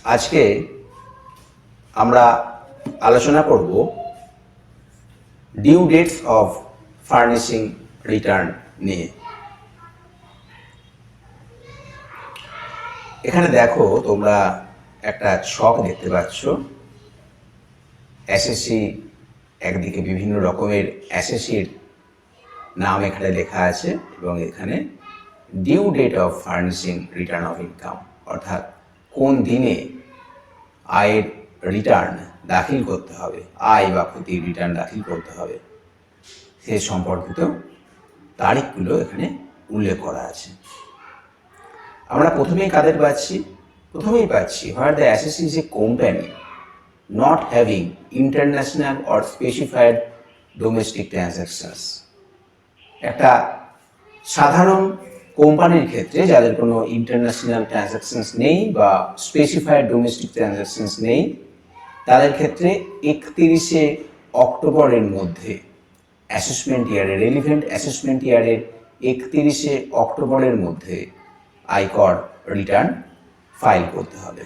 আজকে আমরা আলোচনা করব due dates of furnishing return নিয়ে। এখানে দেখো তোমরা একটা ছক দেখতে পাচ্ছ। এসএসসি একদিকে বিভিন্ন রকমের এসএসসির নাম এখানে লেখা আছে এবং এখানে due date of furnishing return of income, অর্থাৎ কোন দিনে আয়ের রিটার্ন দাখিল করতে হবে, আয় বা ক্ষতির রিটার্ন দাখিল করতে হবে, সে সম্পর্কিত তারিখগুলো এখানে উল্লেখ করা আছে। আমরা প্রথমেই কাদের পাচ্ছি? প্রথমেই পাচ্ছি হোয়ার the assessee is a company not having international or specified domestic transactions. একটা সাধারণ কোম্পানির ক্ষেত্রে যাদের কোনো ইন্টারন্যাশনাল ট্রানজ্যাকশনস নেই বা স্পেসিফাইড ডোমেস্টিক ট্রানজ্যাকশনস নেই, তাদের ক্ষেত্রে 31শে অক্টোবরের মধ্যে অ্যাসেসমেন্ট ইয়ারের রেলিভেন্ট অ্যাসেসমেন্ট ইয়ারের 31শে অক্টোবরের মধ্যে আয়কর রিটার্ন ফাইল করতে হবে।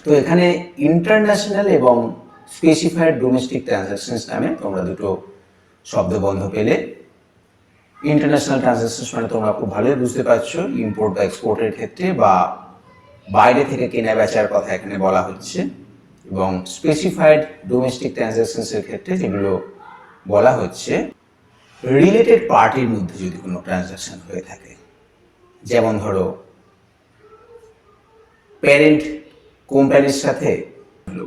তো এখানে ইন্টারন্যাশনাল এবং স্পেসিফাইড ডোমেস্টিক ট্রানজ্যাকশনস নামে তোমরা দুটো শব্দবন্ধ পেলে। ইন্টারন্যাশনাল ট্রানজ্যাকশনস মানে তোমরা খুব ভালোই বুঝতে পারছো, ইম্পোর্ট বা এক্সপোর্টের ক্ষেত্রে বা বাইরে থেকে কেনা বেচার কথা এখানে বলা হচ্ছে, এবং স্পেসিফাইড ডোমেস্টিক ট্রানজ্যাকশনসের ক্ষেত্রে যেগুলো বলা হচ্ছে রিলেটেড পার্টির মধ্যে যদি কোনো ট্রানজ্যাকশন হয়ে থাকে, যেমন ধরো প্যারেন্ট কোম্পানির সাথে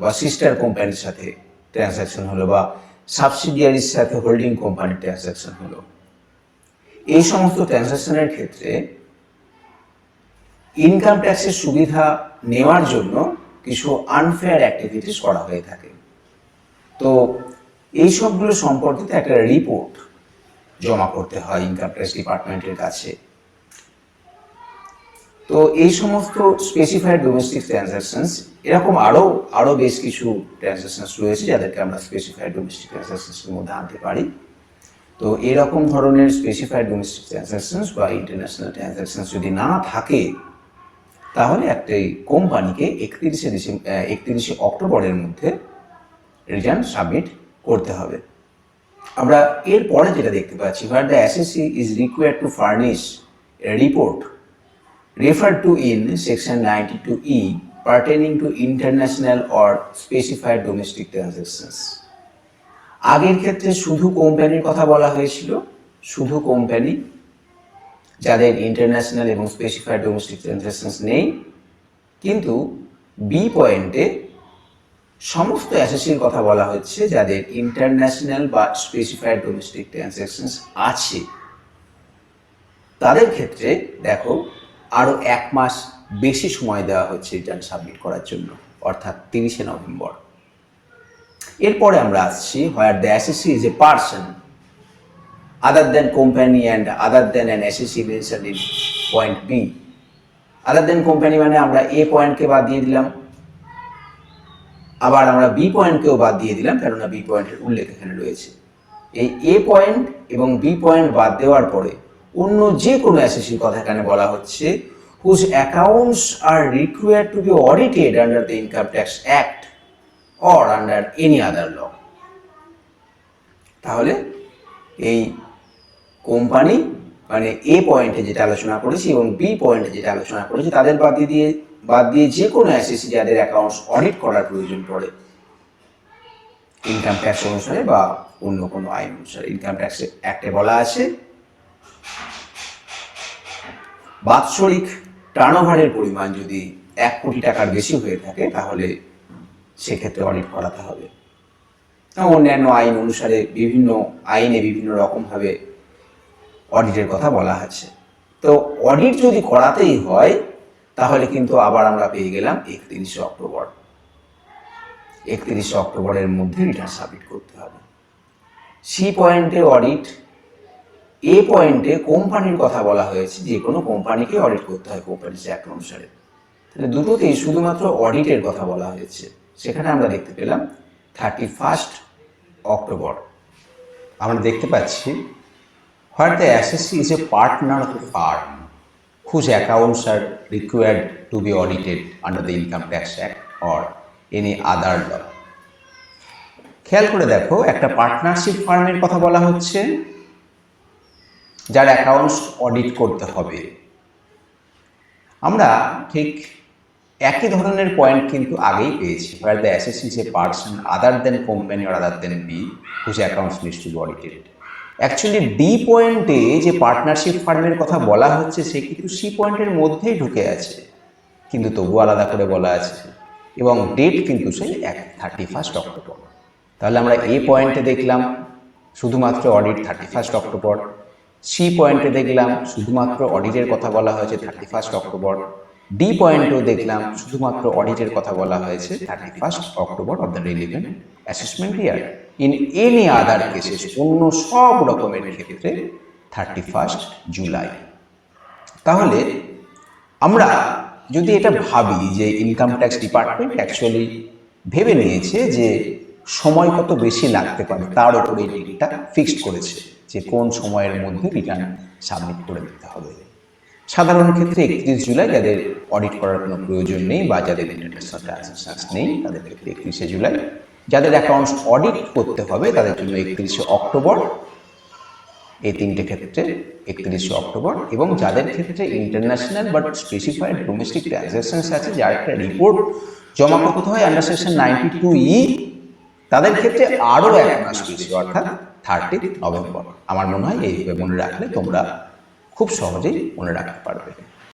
বা সিস্টার কোম্পানির সাথে ট্রানজ্যাকশন হলো বা সাবসিডিয়ারির সাথে হোল্ডিং কোম্পানির ট্রানজ্যাকশন হলো। এই সমস্ত ট্রানজ্যাকশনের ক্ষেত্রে ইনকাম ট্যাক্সের সুবিধা নেওয়ার জন্য কিছু আনফেয়ার অ্যাক্টিভিটিস করা হয়ে থাকে। তো এই সবগুলো সম্পর্কিত একটা রিপোর্ট জমা করতে হয় ইনকাম ট্যাক্স ডিপার্টমেন্টের কাছে। তো এই সমস্ত স্পেসিফাইড ডোমেস্টিক ট্রানজ্যাকশনস, এরকম আরও বেশ কিছু ট্রানজ্যাকশনস রয়েছে যাদেরকে আমরা স্পেসিফাইড ডোমেস্টিক ট্রানজ্যাকশনসের মধ্যে আনতে পারি। তো এরকম ধরনের স্পেসিফাইড ডোমেস্টিক ট্রানজ্যাকশনস বা ইন্টারন্যাশনাল যদি না থাকে, তাহলে একটা কোম্পানিকে 31শে অক্টোবরের মধ্যে রিটার্ন সাবমিট করতে হবে। আমরা এরপরে যেটা দেখতে পাচ্ছি, হোয়ার the assessee is required to furnish A report referred to in section 92E pertaining to international or specified domestic transactions. আগের ক্ষেত্রে শুধু কোম্পানির কথা বলা হয়েছিল, শুধু কোম্পানি যাদের ইন্টারন্যাশনাল এবং স্পেসিফাইড ডোমেস্টিক ট্রানজ্যাকশনস নেই, কিন্তু বি পয়েন্টে সমস্ত এসএসসির কথা বলা হচ্ছে যাদের ইন্টারন্যাশনাল বা স্পেসিফাইড ডোমেস্টিক ট্রানজ্যাকশনস আছে। তাদের ক্ষেত্রে দেখো আরও 1 মাস বেশি সময় দেওয়া হচ্ছে রিটার্ন সাবমিট করার জন্য, অর্থাৎ 30শে নভেম্বর। এরপরে আমরা আসছি where the assessee is a person other than company and other than an assessee mention in point B. Other than company মানে আমরা এ পয়েন্টকে বাদ দিয়ে দিলাম, আবার আমরা বি পয়েন্টকেও বাদ দিয়ে দিলাম, কেননা বি পয়েন্টের উল্লেখ এখানে রয়েছে। এই এ পয়েন্ট এবং বি পয়েন্ট বাদ দেওয়ার পরে অন্য যে কোনো এসএসসির কথা এখানে বলা হচ্ছে whose accounts are required to be audited under the income tax act or under any other law. তাহলে এই কোম্পানি মানে এ পয়েন্টে যেটা আলোচনা করেছি এবং বি পয়েন্টে যেটা আলোচনা করেছি তাদের বাদ দিয়ে যে কোনো এসএসসি যাদের অ্যাকাউন্টস অডিট করার প্রয়োজন পড়ে ইনকাম ট্যাক্স অনুসারে বা অন্য কোনো আইন অনুসারে। ইনকাম ট্যাক্স অ্যাক্টে বলা আছে বাৎসরিক টার্নওভারের পরিমাণ যদি 1 কোটি টাকার বেশি হয়ে থাকে তাহলে সেক্ষেত্রে অডিট করাতে হবে। অন্যান্য আইন অনুসারে বিভিন্ন আইনে বিভিন্ন রকমভাবে অডিটের কথা বলা আছে। তো অডিট যদি করাতেই হয় তাহলে কিন্তু আবার আমরা পেয়ে গেলাম 31শে অক্টোবর। 31শে অক্টোবরের মধ্যে রিটার্ন সাবমিট করতে হবে। সি পয়েন্টে অডিট, এ পয়েন্টে কোম্পানির কথা বলা হয়েছে, যে কোনো কোম্পানিকে অডিট করতে হয় কোম্পানিজ অ্যাক্ট অনুসারে। তাহলে দুটোতেই শুধুমাত্র অডিটের কথা বলা হয়েছে। সেখানে আমরা দেখতে পেলাম 31 অক্টোবর। আমরা দেখতে পাচ্ছি হোয়ার the assessee is a partner of A farm whose accounts are required to be audited under the Income Tax Act or any other law. খেয়াল করে দেখো, একটা পার্টনারশিপ ফার্মের কথা বলা হচ্ছে যার অ্যাকাউন্টস অডিট করতে হবে। আমরা ঠিক একই ধরনের পয়েন্ট কিন্তু আগেই পেয়েছি, where the assessee is a person other than company or other than B whose accounts needs to be audited. Actually D পয়েন্টে যে পার্টনারশিপ ফার্মের কথা বলা হচ্ছে সে কিন্তু সি পয়েন্টের মধ্যেই ঢুকে আছে, কিন্তু তবুও আলাদা করে বলা আছে এবং ডেট কিন্তু সেই 31 অক্টোবর। তাহলে আমরা এ পয়েন্টে দেখলাম শুধুমাত্র অডিট 31 অক্টোবর, সি পয়েন্টে দেখলাম শুধুমাত্র অডিটের কথা বলা হয়েছে 31 অক্টোবর, ডি পয়েন্টেও দেখলাম শুধুমাত্র অডিটের কথা বলা হয়েছে 31 October of the relevant assessment year. In any other cases, অন্য সব রকমের ক্ষেত্রে 31 জুলাই। তাহলে আমরা যদি এটা ভাবি যে ইনকাম ট্যাক্স ডিপার্টমেন্ট অ্যাকচুয়ালি ভেবে নিয়েছে যে সময় কত বেশি লাগতে পারে তার উপরে এই ডেটটা ফিক্সড করেছে যে কোন সময়ের মধ্যে রিটার্ন সাবমিট করে দিতে হবে। সাধারণ ক্ষেত্রে 31 জুলাই, যাদের অডিট করার কোনো প্রয়োজন নেই বা যাদের ইন্টারন্যাশনাল ট্রানজাকশনস নেই তাদের ক্ষেত্রে 31 জুলাই, যাদের অ্যাকাউন্টস অডিট করতে হবে তাদের জন্য 31 অক্টোবর, এই তিনটে ক্ষেত্রে 31 অক্টোবর, এবং যাদের ক্ষেত্রে international but specified domestic transactions আছে যার একটা রিপোর্ট জমা করতে হয় আন্ডার সেকশন 92E, তাদের ক্ষেত্রে আরও এক মাস বেশি অর্থাৎ 30 নভেম্বর। আমার মনে হয় এইভাবে মনে রাখলে তোমরা খুব সহজেই মনে রাখতে পারবে।